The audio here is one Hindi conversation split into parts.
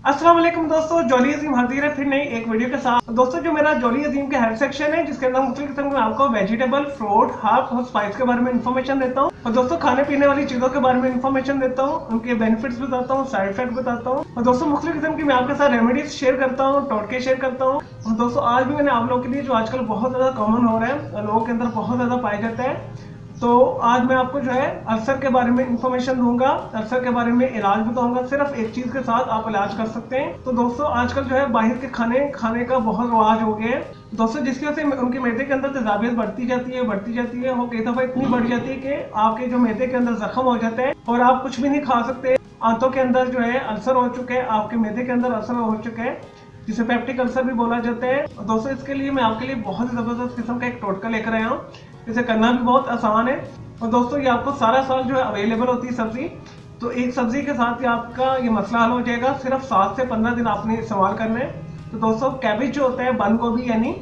अस्सलाम वालेकुम दोस्तों, जॉली अजीम हाजिर है फिर नई एक वीडियो के साथ। दोस्तों जो मेरा जॉली अजीम का हेल्थ सेक्शन है जिसके अंदर मुख्तलिफ किस्म के आपको वेजिटेबल, फ्रूट, हर्ब और स्पाइस के बारे में इन्फॉर्मेशन देता हूँ। और दोस्तों खाने पीने वाली चीजों के बारे में इन्फॉर्मेशन देता हूँ, उनके बेनिफिट्स बताता हूँ, साइड इफेक्ट बताता हूँ। और दोस्तों मुख्तलिफ किस्म की मैं आपके साथ रेमेडीज शेयर करता हूँ, टोटके शेयर करता हूँ। और दोस्तों आज भी मैंने आप लोगों के लिए जो आजकल बहुत ज्यादा कॉमन हो रहा है, लोगों के अंदर बहुत ज्यादा पाया जाता है, तो आज मैं आपको जो है अल्सर के बारे में इंफॉर्मेशन दूंगा। अल्सर के बारे में इलाज बताऊंगा, सिर्फ एक चीज के साथ आप इलाज कर सकते हैं। तो दोस्तों आजकल जो है बाहर के खाने का बहुत रवाज हो गया है दोस्तों, जिसकी वजह से उनके मैदे के अंदर तेजाबियत बढ़ती जाती है वो कई दफा इतनी बढ़ जाती है कि आपके जो मैदे के अंदर जख्म हो जाते हैं और आप कुछ भी नहीं खा सकते। आंतों के अंदर जो है अल्सर हो चुके हैं, आपके मैदे के अंदर अल्सर हो चुके हैं, जिसे पेप्टिक अल्सर भी बोला जाता है। और दोस्तों इसके लिए मैं आपके लिए बहुत ही जबरदस्त किस्म का एक टोटका लेकर आया हूँ, इसे करना भी बहुत आसान है। और दोस्तों ये आपको सारा साल जो है अवेलेबल होती है सब्जी, तो एक सब्जी के साथ ही आपका ये मसला हल हो जाएगा। सिर्फ 7 से 15 दिन आपने इस्तेमाल करना है। तो दोस्तों कैबेज जो होता है, बंद गोभी यानी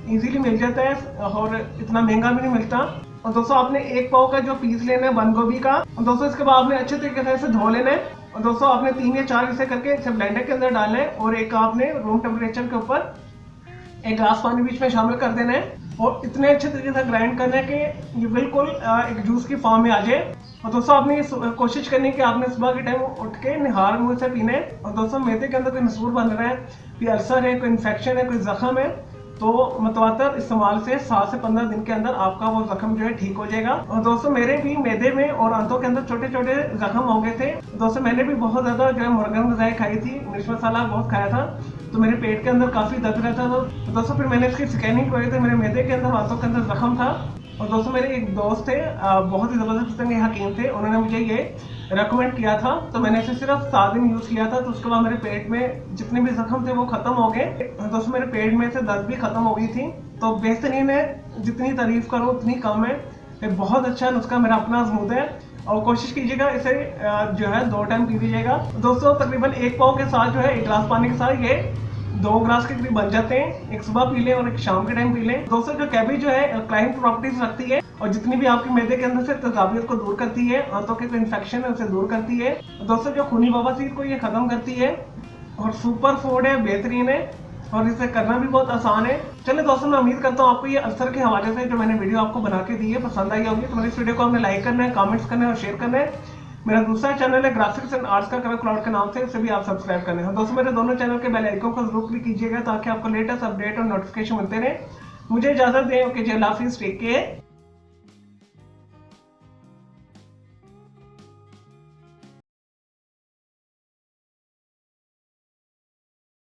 इजीली मिल जाता है और इतना महंगा भी नहीं मिलता। और दोस्तों आपने एक पाव का जो पीस लेना है बंद गोभी का, और दोस्तों इसके बाद आपने अच्छे तरीके से इसे धो लेना है। और दोस्तों आपने 3 या 4 इसे करके इसे ब्लेंडर के अंदर डालना है और एक आपने रूम टेम्परेचर के ऊपर एक गिलास पानी बीच में शामिल कर देना है और इतने अच्छे तरीके से ग्राइंड करना है कि ये बिल्कुल एक जूस की फॉर्म में आ जाए। और दोस्तों आपने कोशिश करनी है कि आपने सुबह के टाइम उठ के निहार मुंह से पीना है। और दोस्तों मैदे के अंदर कोई नसूर बन रहा है, कोई अल्सर है, कोई इन्फेक्शन है, कोई जख्म है, तो मतवातर इस्तेमाल से 7 से 15 दिन के अंदर आपका वो जख्म जो है ठीक हो जाएगा। और दोस्तों मेरे भी मैदे में और आंतों के अंदर छोटे छोटे जख्म हो गए थे। दोस्तों मैंने भी बहुत ज्यादा जो है मुर्गन गज़ाएं खाई थी, मिर्च मसाला बहुत खाया था, तो मेरे पेट के अंदर काफी दर्द रहता था। तो दोस्तों फिर मैंने इसकी स्कैनिंग करवाई थी, मेरे मैदे के अंदर आंतों के अंदर जख्म था। और दोस्तों मेरे एक दोस्त थे, बहुत ही जबरदस्त किस्म के हकीम थे, उन्होंने मुझे ये रेकमेंड किया था, तो मैंने इसे सिर्फ 7 दिन यूज किया था। तो उसके बाद मेरे पेट में जितने भी जख्म थे वो खत्म हो गए। दोस्तों मेरे पेट में से दर्द भी खत्म हो गई थी। तो बेहतरीन है, जितनी तारीफ करो उतनी कम है। ये बहुत अच्छा नुस्खा मेरा अपना आजमूद है और कोशिश कीजिएगा इसे जो है 2 टाइम पी लीजिएगा। दोस्तों तकरीबन एक पाव के साथ जो है 1 गिलास पानी के साथ ये 2 गिलास के करीब बन जाते हैं। एक सुबह पी लें और एक शाम के टाइम पी लें। दोस्तों जो कैबेज जो है अल्कलाइन प्रॉपर्टीज रखती है और जितनी भी आपके मैदे के अंदर से तेजाबियत को दूर करती है, आंतों के कोई इन्फेक्शन है उसे दूर करती है। दोस्तों जो खूनी बवासीर को ये खत्म करती है और सुपर फूड है, बेहतरीन है और इसे करना भी बहुत आसान है। चलिए दोस्तों मैं उम्मीद करता हूँ आपको ये अल्सर के हवाले से जो मैंने वीडियो आपको बना के दी है पसंद आई होगी। तो मेरे इस वीडियो को आपने लाइक करना है, कमेंट्स करना है और शेयर करना है। मेरा दूसरा चैनल है ग्राफिक्स एंड आर्ट्स का क्लाउड के नाम से, उसे भी आप सब्सक्राइब करना है। दोस्तों मेरे दोनों चैनल के बेल आइकन को जरूर क्लिक कीजिएगा ताकि आपको लेटेस्ट अपडेट और नोटिफिकेशन मिलते रहे। मुझे इजाजत दें, ओके, जय हाफिज़, टेक केयर।